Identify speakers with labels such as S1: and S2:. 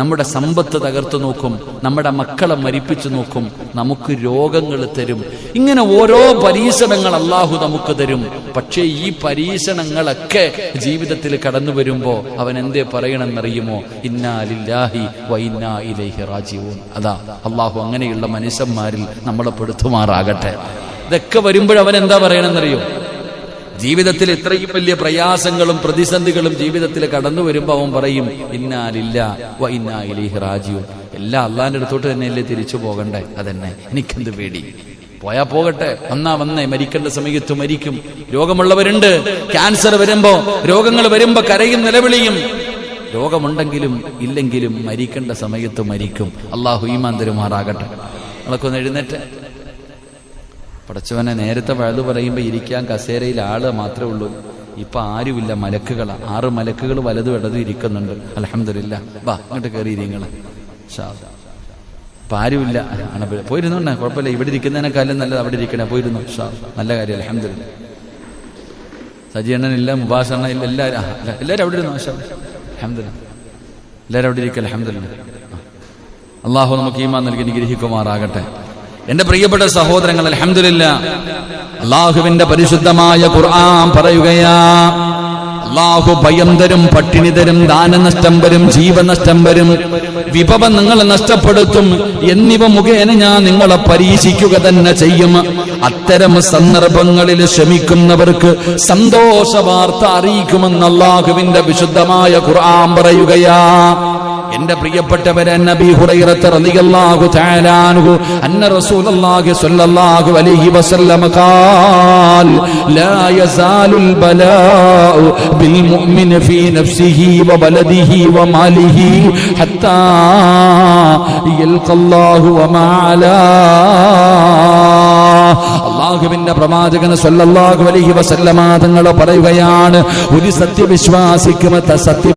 S1: നമ്മുടെ സമ്പത്ത് തകർത്തു നോക്കും, നമ്മുടെ മക്കളെ മരിപ്പിച്ചു നോക്കും, നമുക്ക് രോഗങ്ങൾ തരും. ഇങ്ങനെ ഓരോ പരീക്ഷണങ്ങൾ അള്ളാഹു നമുക്ക് തരും. പക്ഷേ ഈ പരീക്ഷണങ്ങളൊക്കെ ജീവിതത്തിൽ കടന്നു വരുമ്പോ അവൻ എന്തേ പറയണമെന്നറിയുമോ? ഇന്നാ ലില്ലാഹി വ ഇന്നാ ഇലൈഹി റാജിഊൻ. അതാ അള്ളാഹു അങ്ങനെയുള്ള മനുഷ്യന്മാരിൽ നമ്മളെ പെടുത്തുമാറാകട്ടെ. ഇതൊക്കെ വരുമ്പോഴവൻ എന്താ പറയണമെന്നറിയോ? ജീവിതത്തിൽ ഇത്രയും വലിയ പ്രയാസങ്ങളും പ്രതിസന്ധികളും ജീവിതത്തിൽ കടന്നു വരുമ്പോൾ അവൻ പറയും ഇന്നാ ലില്ലാഹി വ ഇന്നാ ഇലൈഹി റാജിഊൻ. എല്ലാം അള്ളാഹിന്റെ അടുത്തോട്ട് തന്നെയല്ലേ തിരിച്ചു പോകണ്ടേ? അതന്നെ, എനിക്കെന്ത് പേടി? പോയാ പോകട്ടെ, വന്നേ, മരിക്കേണ്ട സമയത്ത് മരിക്കും. രോഗമുള്ളവരുണ്ട്, ക്യാൻസർ വരുമ്പോ, രോഗങ്ങൾ വരുമ്പോ കരയും നിലവിളിയും. രോഗമുണ്ടെങ്കിലും ഇല്ലെങ്കിലും മരിക്കേണ്ട സമയത്ത് മരിക്കും. അള്ളാഹു ഈമാൻ തരുമാറാകട്ടെ. നമ്മളൊക്കെ ഒന്ന് എഴുന്നേറ്റ്. പടച്ചവനെ, നേരത്തെ വഴുതു പറയുമ്പോൾ ഇരിക്കാൻ കസേരയിൽ ആള് മാത്രമേ ഉള്ളൂ. ഇപ്പൊ ആരുമില്ല, മലക്കുകളാണ്. 6 മലക്കുകൾ വലതും ഇടതും ഇരിക്കുന്നുണ്ട്. അൽഹംദുലില്ലാ. വാ ഇങ്ങോട്ട് കയറി ഇരിങ്ങള്. ഇപ്പൊ ആരുമില്ല. പോയിരുന്നോണ്ടേ, കുഴപ്പമില്ല. ഇവിടെ ഇരിക്കുന്നതിനേക്കാളും നല്ലത് അവിടെ ഇരിക്കണേ. പോയിരുന്നു. നല്ല കാര്യം. അൽഹംദുലില്ലാ. സജീവണ്ണനില്ല, മുബാസണ്ണ ഇല്ല, എല്ലാവരും അവിടെ ഇരുന്നു. അൽഹംദുലില്ലാ. എല്ലാവരും അവിടെ ഇരിക്കുക. അൽഹംദുലില്ലാ. അള്ളാഹു നമുക്ക് ഈമാൻ നൽകി അനുഗ്രഹിക്കുമാറാകട്ടെ. എന്റെ പ്രിയപ്പെട്ട സഹോദരങ്ങൾ, അൽഹംദുലില്ലാ, അള്ളാഹുവിന്റെ പരിശുദ്ധമായ ഖുർആൻ പറയുകയാ, അള്ളാഹു ഭയം തരും, പട്ടിണി തരും, ദാനനഷ്ടം വരും, ജീവനഷ്ടം വരും, വിഭവം നിങ്ങൾ നഷ്ടപ്പെടുത്തും എന്നിവ മുഖേന ഞാൻ നിങ്ങളെ പരീക്ഷിക്കുക തന്നെ ചെയ്യും. അത്തരം സന്ദർഭങ്ങളിൽ ശ്രമിക്കുന്നവർക്ക് സന്തോഷ വാർത്ത അറിയിക്കുമെന്ന് അള്ളാഹുവിന്റെ വിശുദ്ധമായ ഖുർആൻ പറയുകയാ. എന്റെ പ്രിയപ്പെട്ടവരെ, നബി ഹുറൈറ റളിയല്ലാഹു തആല അൻഹു അന്ന റസൂലുള്ളാഹി സ്വല്ലല്ലാഹു അലൈഹി വസല്ലം ഖാൽ ലാ യസാലുൽ ബലാഉ ബിൽ മുഅ്മിനി ഫീ നഫ്സിഹി വ ബലദിഹി വ മാലിഹി ഹത്താ യൽഖല്ലാഹു വ മാ അലാ. അല്ലാഹുവിന്റെ പ്രവാചകൻ സ്വല്ലല്ലാഹു അലൈഹി വസല്ലം തങ്ങൾ പറയുകയാണ്, ഒരു സത്യവിശ്വാസിക്ക് സത്യ